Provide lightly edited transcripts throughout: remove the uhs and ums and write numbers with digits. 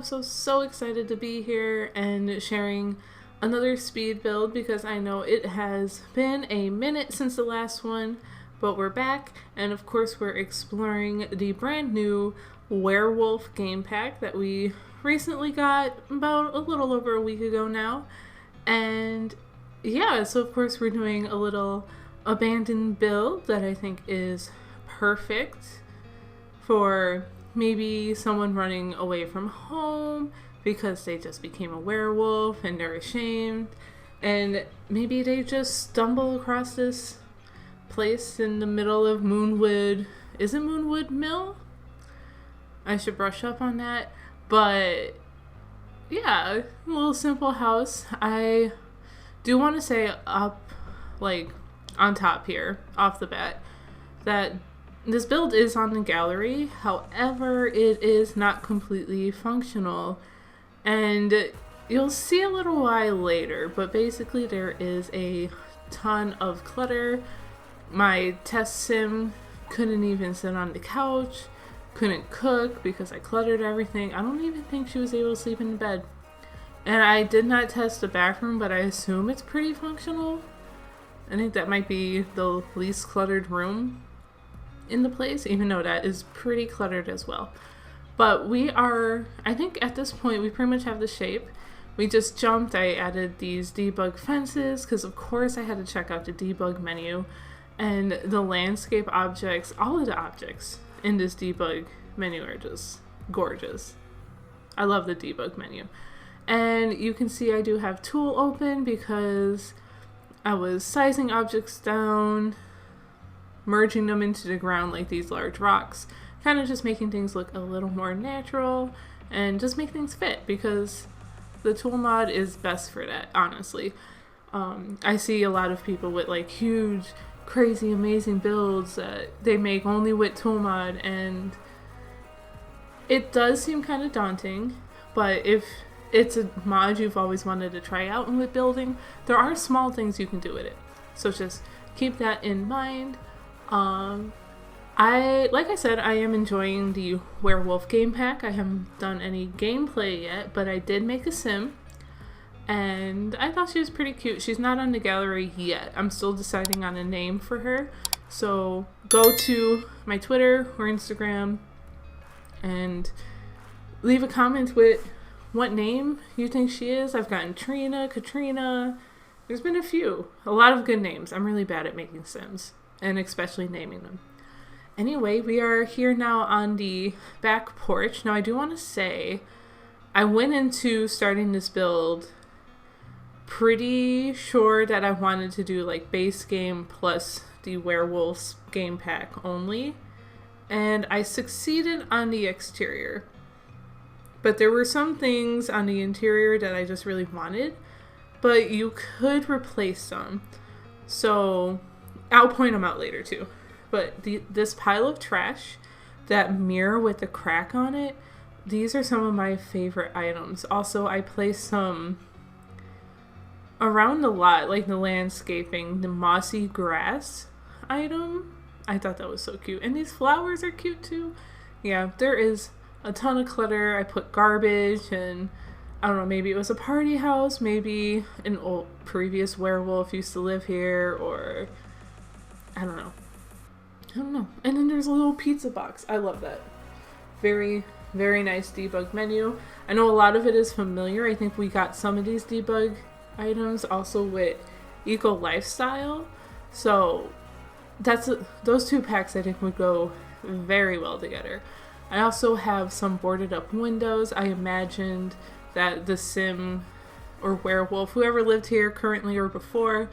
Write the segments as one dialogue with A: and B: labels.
A: so excited to be here and sharing another speed build because I know it has been a minute since the last one, but we're back, and of course we're exploring the brand new Werewolf game pack that we recently got about a little over a week ago now. And yeah, so of course we're doing a little abandoned build that I think is perfect for maybe someone running away from home because they just became a werewolf and they're ashamed, and maybe they just stumble across this place in the middle of Moonwood. Is it Moonwood Mill? I should brush up on that. But yeah, a little simple house. I do want to say up, like on top here, off the bat, that this build is on the gallery. However, it is not completely functional. And you'll see a little while later, but basically there is a ton of clutter. My test sim couldn't even sit on the couch, couldn't cook because I cluttered everything. I don't even think she was able to sleep in the bed. And I did not test the bathroom, but I assume it's pretty functional. I think that might be the least cluttered room in the place, even though that is pretty cluttered as well. But we are, I think at this point, we pretty much have the shape. We just jumped. I added these debug fences because of course I had to check out the debug menu, and the landscape objects, all of the objects in this debug menu are just gorgeous. I love the debug menu. And you can see I do have tool open because I was sizing objects down, merging them into the ground like these large rocks, kind of just making things look a little more natural and just make things fit, because the tool mod is best for that, honestly. I see a lot of people with like huge, crazy, amazing builds that they make only with tool mod, and it does seem kind of daunting, but if it's a mod you've always wanted to try out with building, there are small things you can do with it. So just keep that in mind. Like I said, I am enjoying the Werewolf game pack. I haven't done any gameplay yet, but I did make a sim, and I thought she was pretty cute. She's not on the gallery yet. I'm still deciding on a name for her. So go to my Twitter or Instagram and leave a comment with what name you think she is. I've gotten Trina, Katrina. There's been a lot of good names. I'm really bad at making sims, and especially naming them. Anyway, we are here now on the back porch. Now, I do want to say, I went into starting this build pretty sure that I wanted to do like base game plus the Werewolves game pack only, and I succeeded on the exterior. But there were some things on the interior that I just really wanted, but you could replace them. So I'll point them out later too. But this pile of trash, that mirror with the crack on it, these are some of my favorite items. Also, I placed some around the lot, like the landscaping, the mossy grass item. I thought that was so cute. And these flowers are cute too. Yeah, there is a ton of clutter. I put garbage, and I don't know, maybe it was a party house, maybe an old previous werewolf used to live here, or I don't know. And then there's a little pizza box. I love that. Very, very nice debug menu. I know a lot of it is familiar. I think we got some of these debug items also with Eco Lifestyle. So those two packs I think would go very well together. I also have some boarded up windows. I imagined that the sim or werewolf, whoever lived here currently or before,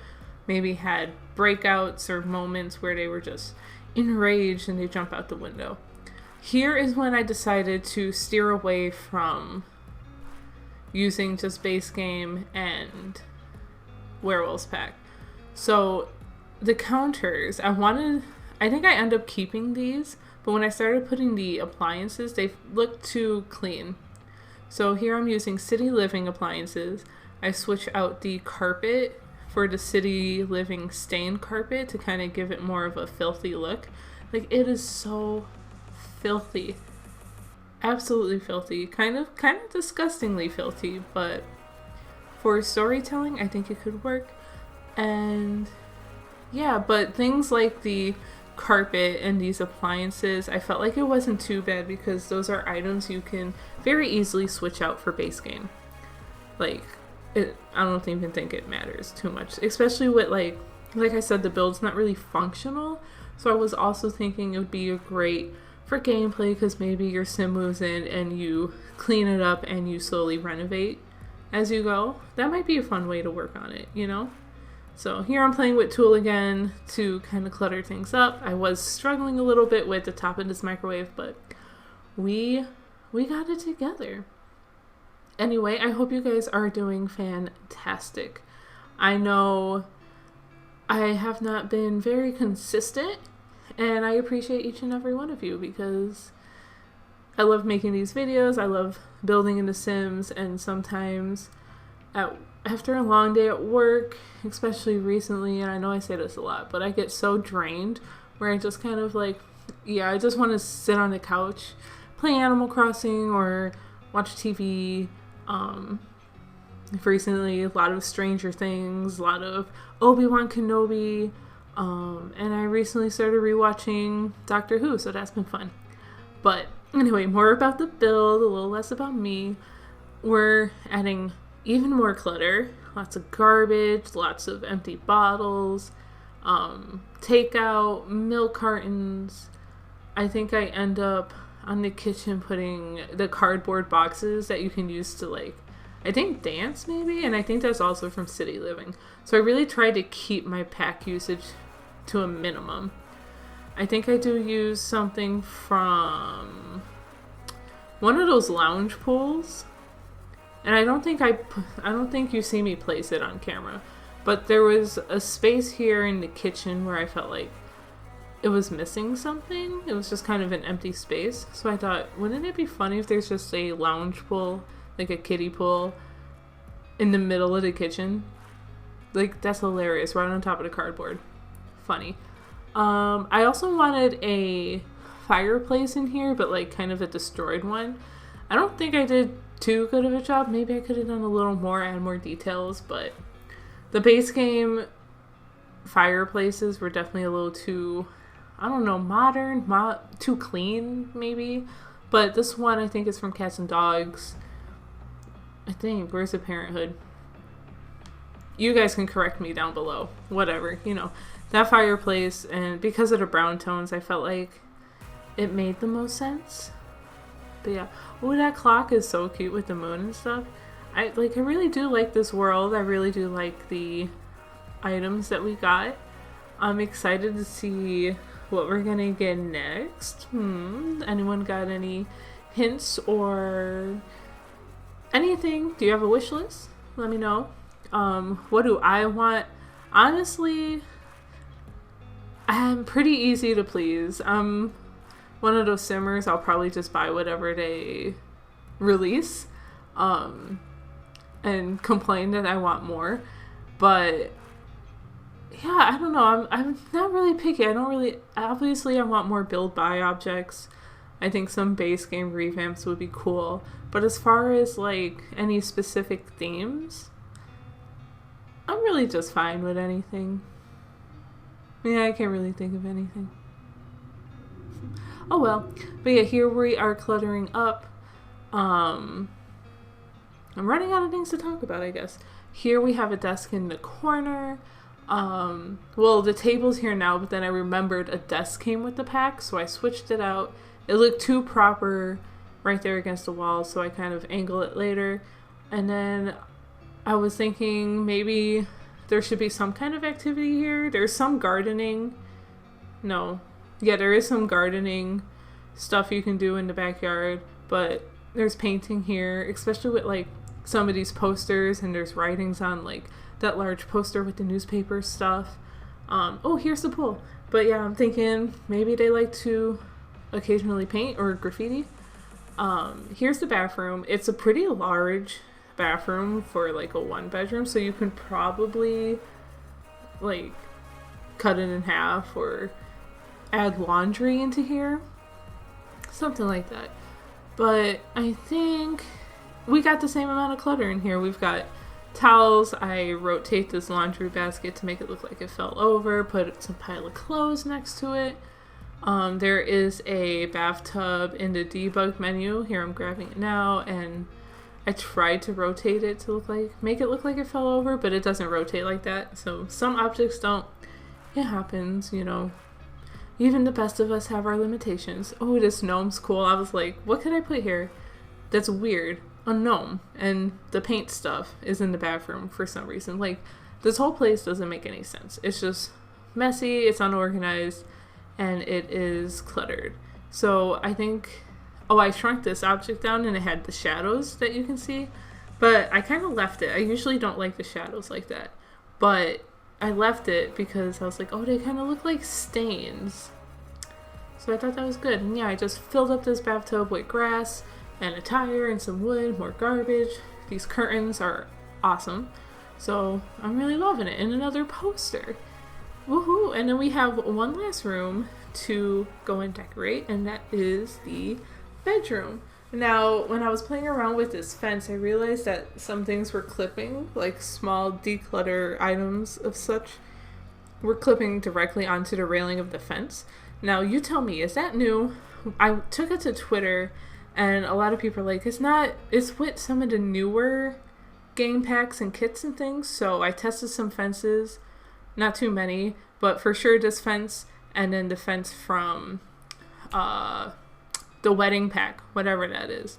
A: maybe had breakouts or moments where they were just enraged and they jump out the window. Here is when I decided to steer away from using just base game and Werewolves pack. So the counters, I think I end up keeping these, but when I started putting the appliances, they looked too clean. So here I'm using City Living appliances. I switch out the carpet for the City Living stain carpet to kind of give it more of a filthy look. Like, it is so filthy. Absolutely filthy. Kind of disgustingly filthy, but for storytelling, I think it could work. And yeah, but things like the carpet and these appliances, I felt like it wasn't too bad because those are items you can very easily switch out for base game. Like, I don't even think it matters too much, especially with like I said, the build's not really functional. So I was also thinking it would be a great for gameplay because maybe your sim moves in and you clean it up and you slowly renovate as you go. That might be a fun way to work on it, you know? So here I'm playing with Tool again to kind of clutter things up. I was struggling a little bit with the top of this microwave, but we got it together. Anyway, I hope you guys are doing fantastic. I know I have not been very consistent, and I appreciate each and every one of you because I love making these videos. I love building in The Sims, and sometimes after a long day at work, especially recently, and I know I say this a lot, but I get so drained where I just kind of like, yeah, I just want to sit on the couch, play Animal Crossing or watch TV. Recently, a lot of Stranger Things, a lot of Obi-Wan Kenobi, and I recently started rewatching Doctor Who, so that's been fun. But anyway, more about the build, a little less about me. We're adding even more clutter, lots of garbage, lots of empty bottles, takeout, milk cartons. I think I end up on the kitchen putting the cardboard boxes that you can use to like, I think dance maybe, and I think that's also from City Living. So I really tried to keep my pack usage to a minimum. I think I do use something from one of those lounge pools. And I don't think you see me place it on camera, but there was a space here in the kitchen where I felt like it was missing something. It was just kind of an empty space. So I thought, wouldn't it be funny if there's just a lounge pool, like a kiddie pool, in the middle of the kitchen? Like, that's hilarious, right on top of the cardboard. Funny. I also wanted a fireplace in here, but like kind of a destroyed one. I don't think I did too good of a job. Maybe I could have done a little more, add more details, but the base game fireplaces were definitely a little too, I don't know, modern, too clean maybe. But this one I think is from Cats and Dogs. I think, where's the Parenthood? You guys can correct me down below. Whatever, you know. That fireplace, and because of the brown tones, I felt like it made the most sense. But yeah, oh, that clock is so cute with the moon and stuff. I really do like this world. I really do like the items that we got. I'm excited to see what we're gonna get next. Anyone got any hints or anything? Do you have a wish list? Let me know. What do I want? Honestly, I'm pretty easy to please. One of those simmers, I'll probably just buy whatever they release, and complain that I want more. But yeah, I don't know. I'm not really picky. Obviously I want more build buy objects. I think some base game revamps would be cool. But as far as like any specific themes, I'm really just fine with anything. Yeah, I can't really think of anything. Oh well. But yeah, here we are cluttering up. I'm running out of things to talk about, I guess. Here we have a desk in the corner. Well, the table's here now, but then I remembered a desk came with the pack, so I switched it out. It looked too proper right there against the wall, so I kind of angle it later. And then I was thinking maybe there should be some kind of activity here. There's some gardening. No. Yeah, there is some gardening stuff you can do in the backyard, but there's painting here, especially with like some of these posters, and there's writings on like that large poster with the newspaper stuff. Oh, here's the pool. But yeah, I'm thinking maybe they like to occasionally paint or graffiti. Here's the bathroom. It's a pretty large bathroom for like a one bedroom, so you can probably like cut it in half or add laundry into here, something like that. But I think we got the same amount of clutter in here. We've got towels. I rotate this laundry basket to make it look like it fell over. Put some pile of clothes next to it. There is a bathtub in the debug menu. Here I'm grabbing it now, and I tried to rotate it to make it look like it fell over, but it doesn't rotate like that. So some objects don't. It happens, you know. Even the best of us have our limitations. Oh, this gnome's cool. I was like, what could I put here that's weird? A gnome. And the paint stuff is in the bathroom for some reason. Like, this whole place doesn't make any sense. It's just messy, it's unorganized, and it is cluttered. So I think, I shrunk this object down and it had the shadows that you can see, but I kind of left it. I usually don't like the shadows like that, but I left it because I was like, they kind of look like stains. So I thought that was good. And yeah, I just filled up this bathtub with grass and a tire and some wood, more garbage. These curtains are awesome. So I'm really loving it. And another poster. Woohoo! And then we have one last room to go and decorate, and that is the bedroom. Now, when I was playing around with this fence, I realized that some things were clipping, like small declutter items of such, were clipping directly onto the railing of the fence. Now, you tell me, is that new? I took it to Twitter, and a lot of people are like, it's with some of the newer game packs and kits and things, so I tested some fences, not too many, but for sure this fence, and then the fence from, the wedding pack, whatever that is.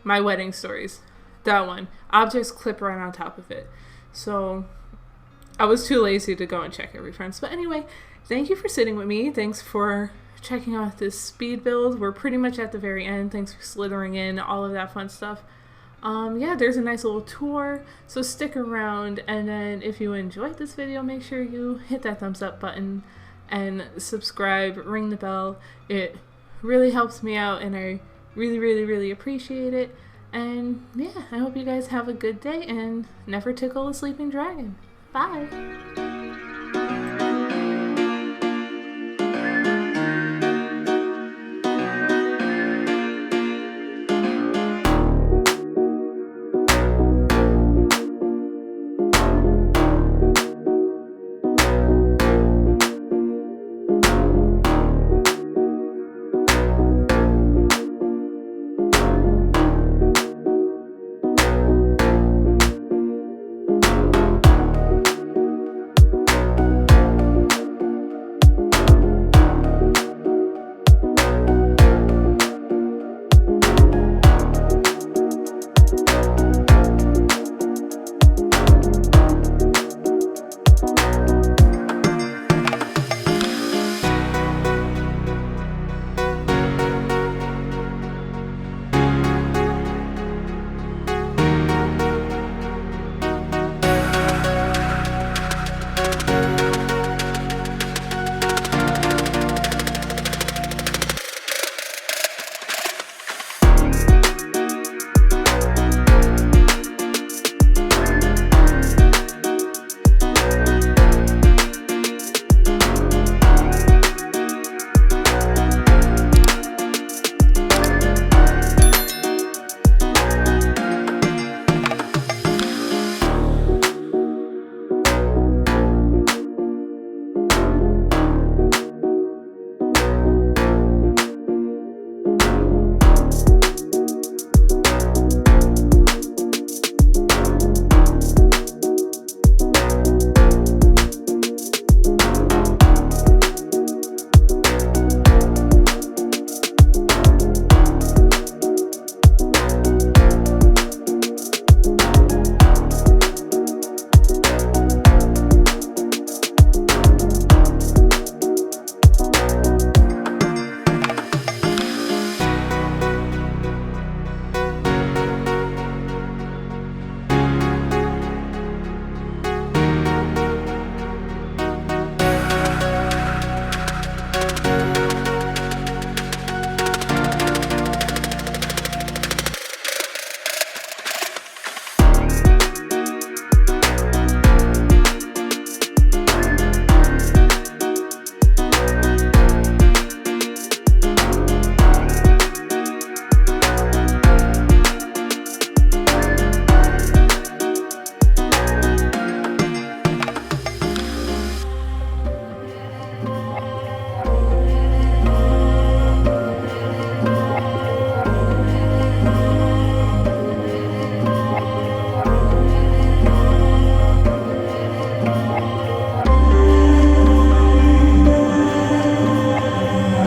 A: My Wedding Stories. That one. Objects clip right on top of it. So I was too lazy to go and check every fence. But anyway, thank you for sitting with me. Thanks for checking out this speed build. We're pretty much at the very end. Thanks for slithering in, all of that fun stuff. There's a nice little tour, so stick around, and then if you enjoyed this video, make sure you hit that thumbs up button and subscribe, ring the bell. It really helps me out, and I really, really, really appreciate it. And yeah, I hope you guys have a good day, and never tickle a sleeping dragon. Bye!